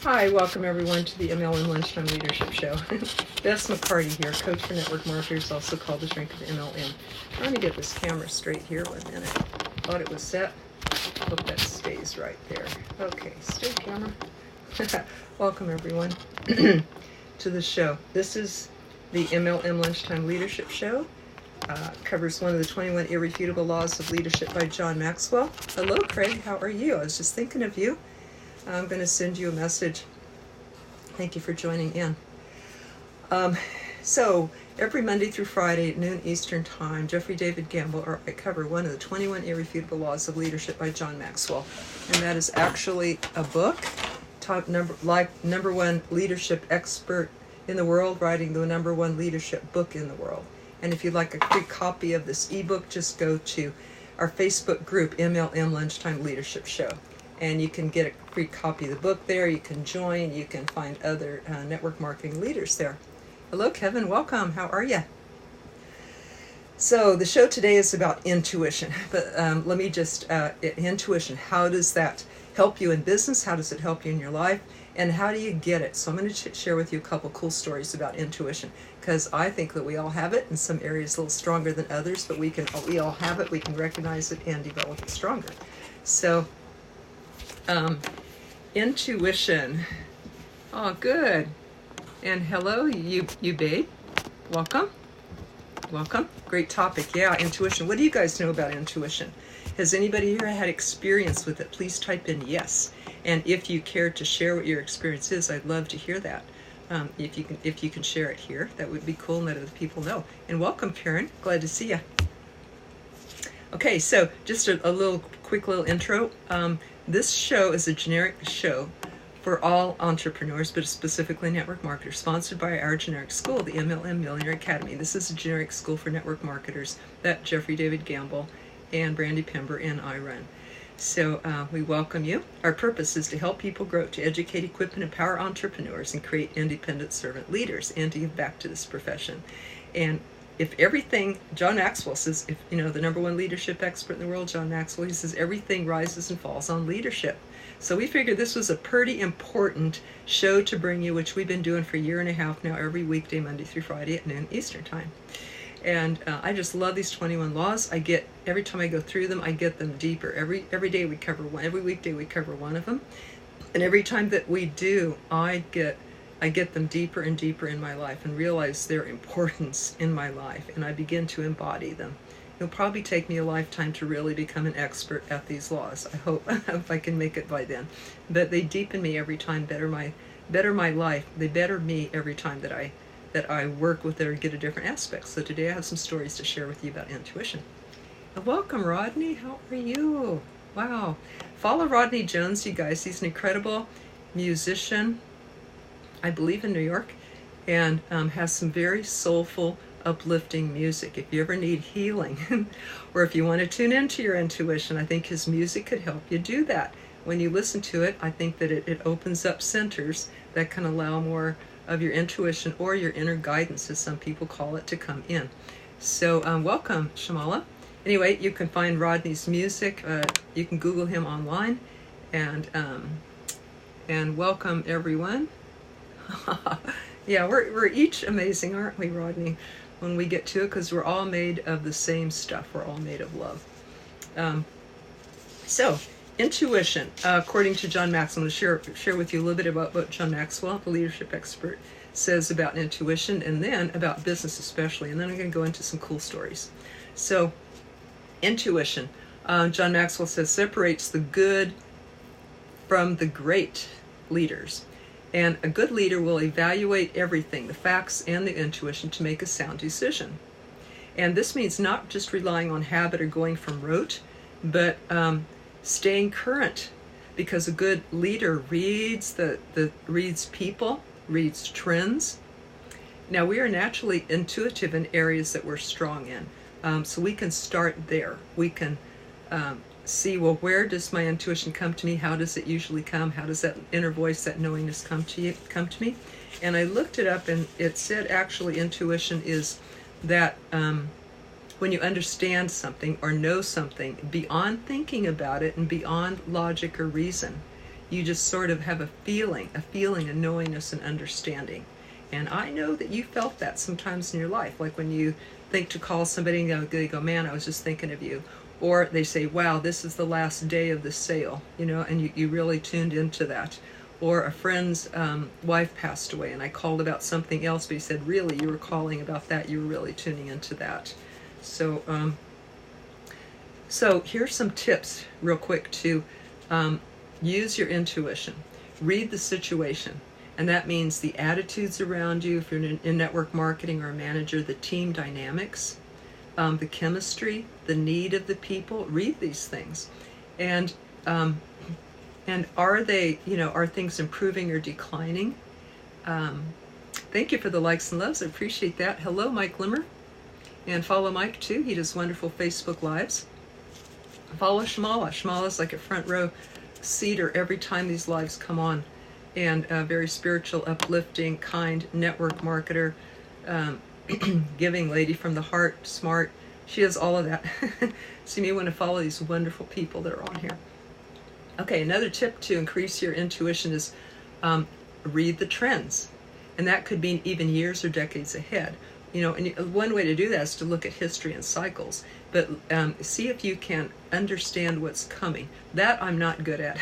Hi, welcome everyone to the MLM Lunchtime Leadership Show. Bess here, coach for network marketers, also called the shrink of MLM. Trying to get this camera straight here. 1 minute. Thought it was set. Hope that stays right there. Okay, stay camera. Welcome everyone to the show. This is the MLM Lunchtime Leadership Show. Covers one of the 21 irrefutable laws of leadership by John Maxwell. Hello, Craig. How are you? I was just thinking of you. I'm going to send you a message. Thank you for joining in. So every Monday through Friday at noon Eastern Time, Jeffrey David Gamble or I cover one of the 21 irrefutable laws of leadership by John Maxwell, and that is actually a book. Number one leadership expert in the world, writing the number one leadership book in the world. And if you'd like a free copy of this ebook, just go to our Facebook group, MLM Lunchtime Leadership Show. And you can get a free copy of the book there. You can join. You can find other network marketing leaders there. Hello, Kevin. Welcome. How are you? So the show today is about intuition. But let me just, intuition, how does that help you in business? How does it help you in your life? And how do you get it? So I'm going to share with you a couple cool stories about intuition, because I think that we all have it. In some areas a little stronger than others, but we all have it. We can recognize it and develop it stronger. So intuition. Oh, good. And hello, you babe. Welcome. Welcome. Great topic. Yeah, intuition. What do you guys know about intuition? Has anybody here had experience with it? Please type in yes. And if you care to share what your experience is, I'd love to hear that. If you can share it here, that would be cool and let other people know. And welcome, Karen. Glad to see you. Okay, so just a quick little intro. This show is a generic show for all entrepreneurs, but specifically network marketers, sponsored by our generic school, the MLM Millionaire Academy. This is a generic school for network marketers that Jeffrey David Gamble and Brandy Pember and I run. So we welcome you. Our purpose is to help people grow, to educate, equip, and empower entrepreneurs and create independent servant leaders, and to give back to this profession. And if everything, John Maxwell says, if the number one leadership expert in the world, John Maxwell, he says everything rises and falls on leadership. So we figured this was a pretty important show to bring you, which we've been doing for a year and a half now, every weekday, Monday through Friday at noon Eastern Time. And I just love these 21 laws. Every time I go through them, I get them deeper. Every day we cover one. Every weekday we cover one of them. And every time that we do, I get them deeper and deeper in my life and realize their importance in my life, and I begin to embody them. It'll probably take me a lifetime to really become an expert at these laws. I hope if I can make it by then. But they deepen me every time, better my life. They better me every time that I work with it or get a different aspect. So today I have some stories to share with you about intuition. And welcome, Rodney. How are you? Wow. Follow Rodney Jones, you guys. He's an incredible musician, I believe in New York, and has some very soulful, uplifting music. If you ever need healing or if you want to tune into your intuition, I think his music could help you do that. When you listen to it, I think that it opens up centers that can allow more of your intuition, or your inner guidance, as some people call it, to come in. So welcome, Shamala. Anyway, you can find Rodney's music. You can Google him online, and welcome everyone. Yeah, we're each amazing, aren't we, Rodney, when we get to it, because we're all made of the same stuff. We're all made of love. So intuition, according to John Maxwell, I'm going to share with you a little bit about what John Maxwell, the leadership expert, says about intuition, and then about business especially, and then I'm going to go into some cool stories. So intuition, John Maxwell says, separates the good from the great leaders. And a good leader will evaluate everything, the facts and the intuition, to make a sound decision. And this means not just relying on habit or going from rote, but staying current, because a good leader reads reads people, reads trends. Now, we are naturally intuitive in areas that we're strong in, so we can start there. We can see, well, where does my intuition come to me? How does it usually come? How does that inner voice, that knowingness come to me? And I looked it up, and it said actually intuition is that when you understand something or know something beyond thinking about it and beyond logic or reason, You just sort of have a feeling, a knowingness and understanding. And I know that you felt that sometimes in your life, like when you think to call somebody and they go, man, I was just thinking of you. Or they say, wow, this is the last day of the sale, and you really tuned into that. Or a friend's wife passed away and I called about something else, but he said, really, you were calling about that, you were really tuning into that. So here's some tips real quick to use your intuition. Read the situation. And that means the attitudes around you, if you're in network marketing or a manager, the team dynamics, the chemistry, the need of the people. Read these things. And are they, are things improving or declining? Thank you for the likes and loves. I appreciate that. Hello, Mike Limmer. And follow Mike too. He does wonderful Facebook Lives. Follow Shamala. Shamala's like a front row seater every time these lives come on. And a very spiritual, uplifting, kind network marketer, giving lady from the heart, smart. She does all of that. So you may want to follow these wonderful people that are on here. Okay, another tip to increase your intuition is read the trends. And that could be even years or decades ahead. And one way to do that is to look at history and cycles. But see if you can understand what's coming. That I'm not good at.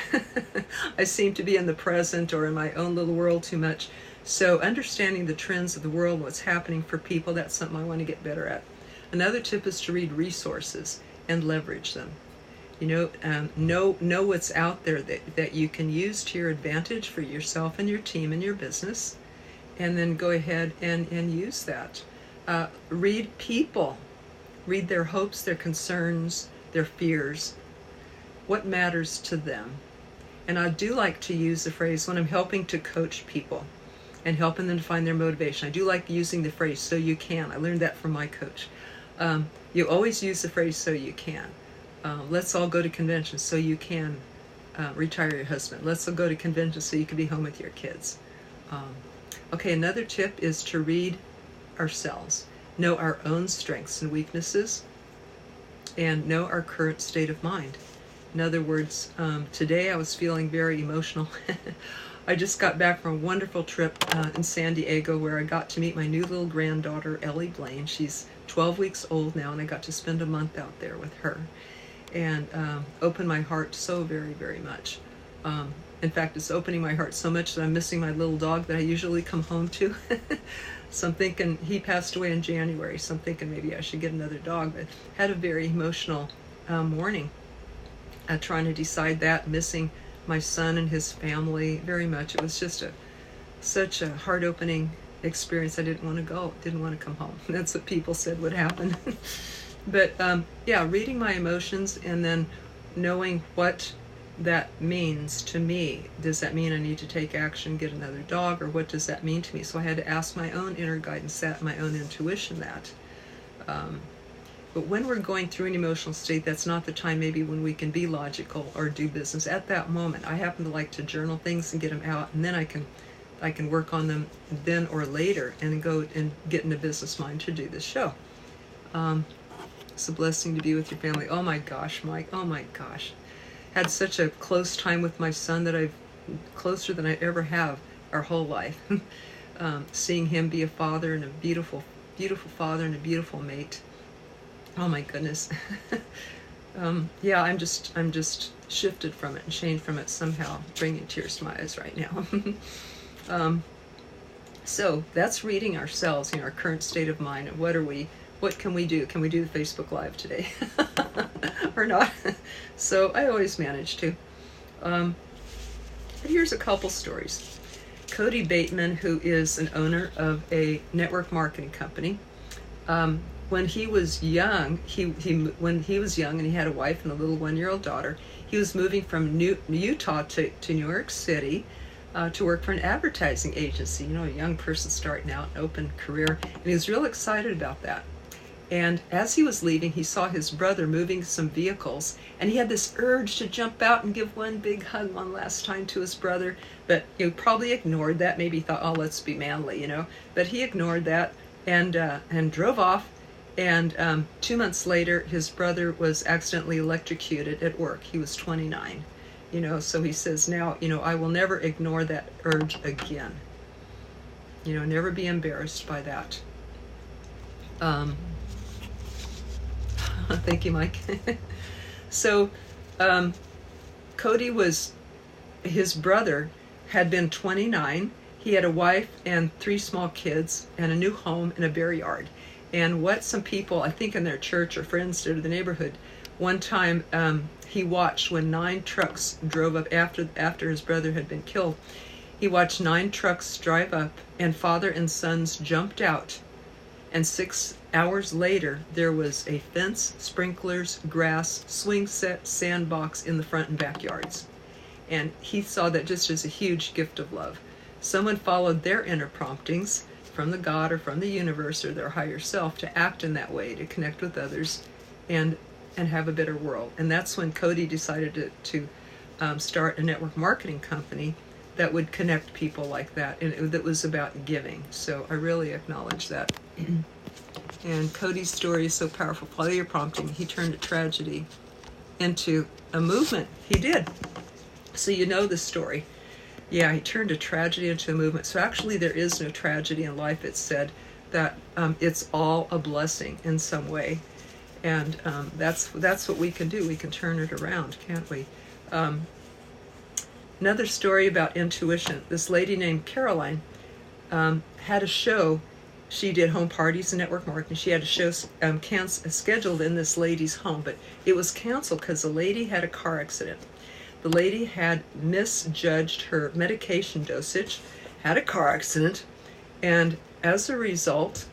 I seem to be in the present or in my own little world too much. So understanding the trends of the world, what's happening for people, that's something I want to get better at. Another tip is to read resources and leverage them. Know what's out there that you can use to your advantage for yourself and your team and your business. And then go ahead and use that. Read people. Read their hopes, their concerns, their fears. What matters to them? And I do like to use the phrase when I'm helping to coach people and helping them to find their motivation. I do like using the phrase, so you can. I learned that from my coach. You always use the phrase, so you can. Let's all go to conventions so you can retire your husband. Let's all go to conventions so you can be home with your kids. Okay, another tip is to read ourselves. Know our own strengths and weaknesses, and know our current state of mind. In other words, today I was feeling very emotional. I just got back from a wonderful trip in San Diego where I got to meet my new little granddaughter, Ellie Blaine. She's 12 weeks old now, and I got to spend a month out there with her and open my heart so very, very much. In fact, it's opening my heart so much that I'm missing my little dog that I usually come home to. So I'm thinking, he passed away in January, so I'm thinking maybe I should get another dog. But had a very emotional morning trying to decide that, missing my son and his family very much. It was just such a heart-opening experience. I didn't want to go, didn't want to come home. That's what people said would happen. But yeah, reading my emotions and then knowing what that means to me. Does that mean I need to take action, get another dog, or what does that mean to me? So I had to ask my own inner guidance that, my own intuition that. But when we're going through an emotional state, that's not the time maybe when we can be logical or do business. At that moment, I happen to like to journal things and get them out, and then I can work on them then or later and go and get in the business mind to do this show. It's a blessing to be with your family. Oh my gosh, Mike, oh my gosh. Had such a close time with my son that I've closer than I ever have our whole life. Seeing him be a father and a beautiful, beautiful father and a beautiful mate. Oh my goodness. Yeah, I'm just shifted from it and changed from it somehow, bringing tears to my eyes right now. So that's reading ourselves, our current state of mind, and what can we do? Can we do the Facebook Live today? Or not? So I always manage to. But here's a couple stories. Cody Bateman, who is an owner of a network marketing company, when he was young, when he was young and he had a wife and a little 1-year-old daughter, he was moving from Utah to New York City to work for an advertising agency. A young person starting out, an open career, and he was real excited about that. And as he was leaving, he saw his brother moving some vehicles, and he had this urge to jump out and give one big hug one last time to his brother, but he probably ignored that. Maybe he thought, oh, let's be manly, But he ignored that and drove off. And 2 months later, his brother was accidentally electrocuted at work. He was 29, So he says now, I will never ignore that urge again. Never be embarrassed by that. Thank you, Mike. So Cody his brother had been 29. He had a wife and 3 small kids and a new home in a bear yard. And what some people, I think in their church or friends did, or the neighborhood, one time he watched when 9 trucks drove up after his brother had been killed. He watched 9 trucks drive up, and father and sons jumped out. And 6 hours later, there was a fence, sprinklers, grass, swing set, sandbox in the front and backyards. And he saw that just as a huge gift of love. Someone followed their inner promptings from the God or from the universe or their higher self to act in that way, to connect with others and have a better world. And that's when Cody decided to start a network marketing company that would connect people like that, and that was about giving. So I really acknowledge that. And Cody's story is so powerful. Follow your prompting. He turned a tragedy into a movement. He did. So you know the story. Yeah, he turned a tragedy into a movement. So actually there is no tragedy in life. It's said that it's all a blessing in some way. And that's what we can do. We can turn it around, can't we? Another story about intuition. This lady named Caroline had a show. She did home parties and network marketing. She had a show scheduled in this lady's home, but it was canceled because the lady had a car accident. The lady had misjudged her medication dosage, had a car accident, and as a result,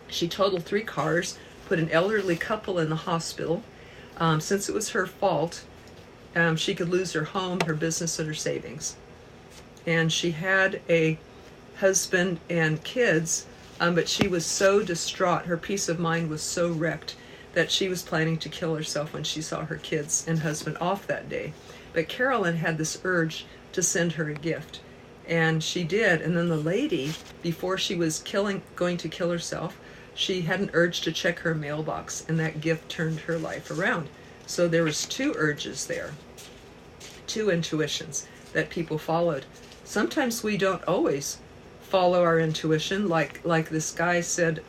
she totaled 3 cars, put an elderly couple in the hospital. Since it was her fault, she could lose her home, her business, and her savings. And she had a husband and kids, but she was so distraught, her peace of mind was so wrecked, that she was planning to kill herself when she saw her kids and husband off that day. But Carolyn had this urge to send her a gift, and she did. And then the lady, before she was going to kill herself, she had an urge to check her mailbox, and that gift turned her life around. So there was 2 urges there, 2 intuitions that people followed. Sometimes we don't always follow our intuition, like this guy said,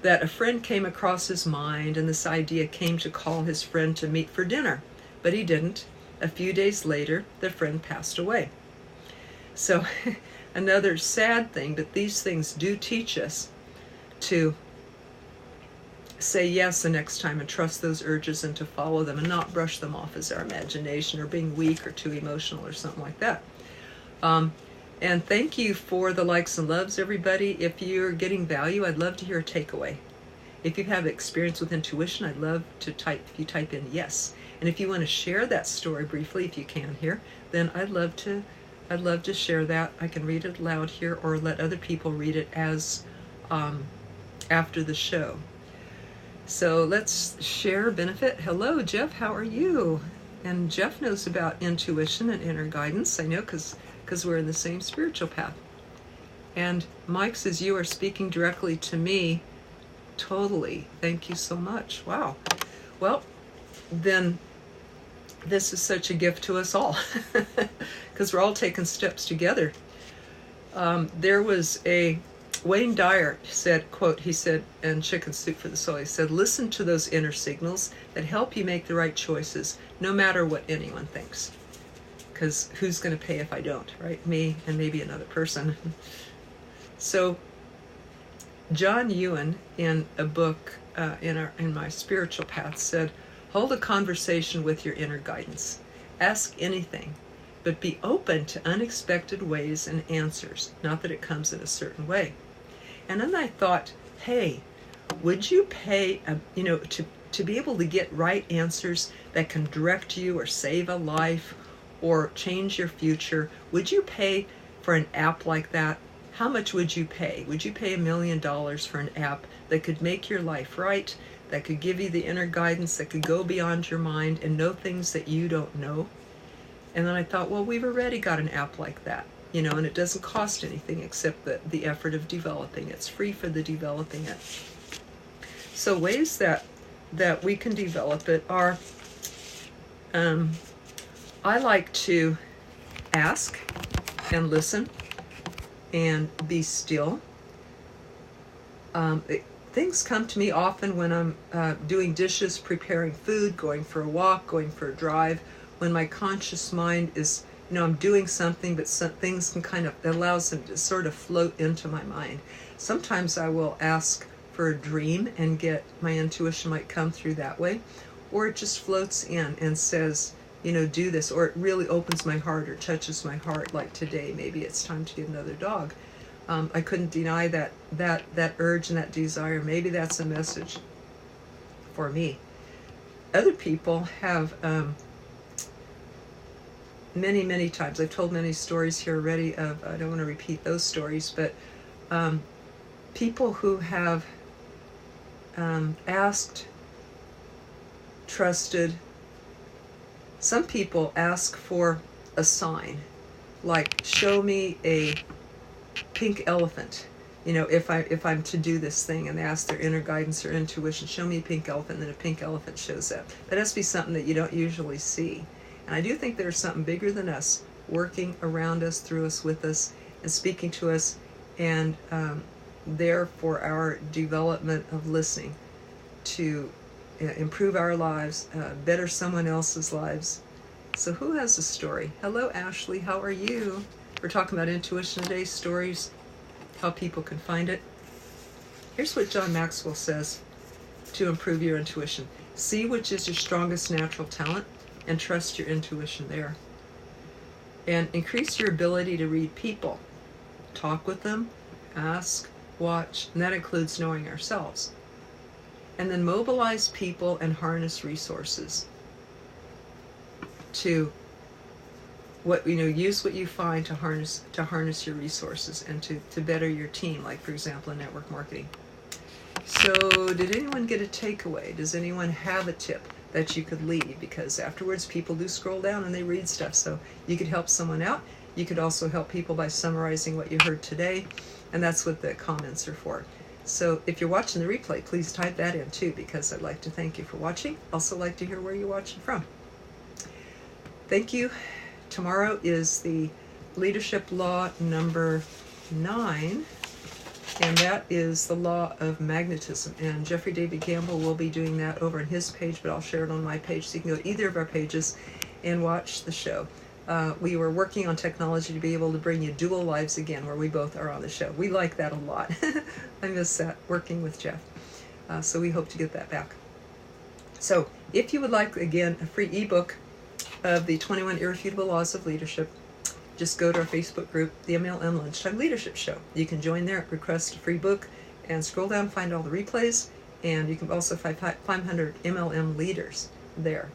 that a friend came across his mind, and this idea came to call his friend to meet for dinner, but he didn't. A few days later, the friend passed away. So another sad thing, but these things do teach us to say yes the next time and trust those urges and to follow them and not brush them off as our imagination or being weak or too emotional or something like that. And thank you for the likes and loves, everybody. If you're getting value, I'd love to hear a takeaway. If you have experience with intuition, I'd love to type in yes. And if you want to share that story briefly, if you can here, then I'd love to share that. I can read it aloud here or let other people read it as after the show. So let's share benefit. Hello, Jeff. How are you? And Jeff knows about intuition and inner guidance. I know because we're in the same spiritual path. And Mike says, you are speaking directly to me. Totally. Thank you so much. Wow. Well, then this is such a gift to us all because we're all taking steps together. There was Wayne Dyer said, quote, he said, in Chicken Soup for the Soul, he said, listen to those inner signals that help you make the right choices, no matter what anyone thinks. Because who's going to pay if I don't, right? Me and maybe another person. So John Ewan, in a book in my spiritual path, said, hold a conversation with your inner guidance. Ask anything, but be open to unexpected ways and answers, not that it comes in a certain way. And then I thought, hey, would you pay, to be able to get right answers that can direct you or save a life or change your future? Would you pay for an app like that? How much would you pay? Would you pay $1 million for an app that could make your life right, that could give you the inner guidance, that could go beyond your mind and know things that you don't know? And then I thought, well, we've already got an app like that, and it doesn't cost anything except the effort of developing. It's free for the developing it. So ways that we can develop it are I like to ask and listen and be still. Things come to me often when I'm doing dishes, preparing food, going for a walk, going for a drive, when my conscious mind is, I'm doing something, but some things can kind of, it allows them to sort of float into my mind. Sometimes I will ask for a dream and get, my intuition might come through that way, or it just floats in and says, do this, or it really opens my heart or touches my heart, like today, maybe it's time to get another dog. I couldn't deny that urge and that desire. Maybe that's a message for me. Other people have many times, I've told many stories here already of, I don't want to repeat those stories, but people who have asked, trusted. Some people ask for a sign, like show me a pink elephant. If I'm to do this thing, and they ask their inner guidance or intuition, show me a pink elephant, and then a pink elephant shows up. That has to be something that you don't usually see. And I do think there's something bigger than us working around us, through us, with us, and speaking to us, and there for our development of listening to improve our lives, better someone else's lives. So who has a story? Hello, Ashley. How are you? We're talking about intuition today, stories, how people can find it. Here's what John Maxwell says to improve your intuition. See which is your strongest natural talent and trust your intuition there. And increase your ability to read people. Talk with them, ask, watch, and that includes knowing ourselves. And then mobilize people and harness resources to use what you find to harness your resources and to better your team, like for example in network marketing. So did anyone get a takeaway? Does anyone have a tip that you could leave? Because afterwards people do scroll down and they read stuff, so you could help someone out. You could also help people by summarizing what you heard today, and that's what the comments are for. So if you're watching the replay, please type that in too, because I'd like to thank you for watching. Also like to hear where you're watching from. Thank you. Tomorrow is the leadership law number 9, and that is the law of magnetism. And Jeffrey David Campbell will be doing that over on his page, but I'll share it on my page, so you can go to either of our pages and watch the show. We were working on technology to be able to bring you dual lives again, where we both are on the show. We like that a lot. I miss that, working with Jeff. So we hope to get that back. So if you would like, again, a free ebook of the 21 Irrefutable Laws of Leadership, just go to our Facebook group, the MLM Lunchtime Leadership Show. You can join there, request a free book, and scroll down, find all the replays, and you can also find 500 MLM leaders there.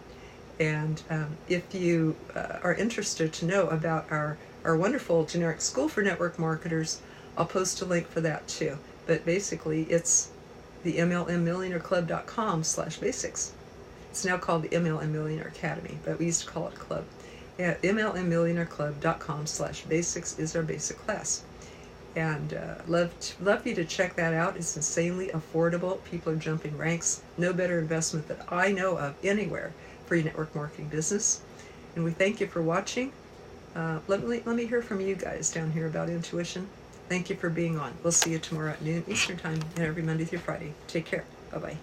And if you are interested to know about our wonderful generic school for network marketers, I'll post a link for that too. But basically, it's the MLMMillionaireClub.com/basics. It's now called the MLM Millionaire Academy, but we used to call it Club. Yeah, MLMMillionaireClub.com/basics is our basic class. And love you to check that out. It's insanely affordable. People are jumping ranks. No better investment that I know of anywhere for your network marketing business. And we thank you for watching. Let me hear from you guys down here about intuition. Thank you for being on. We'll see you tomorrow at noon Eastern Time and every Monday through Friday. Take care. Bye-bye.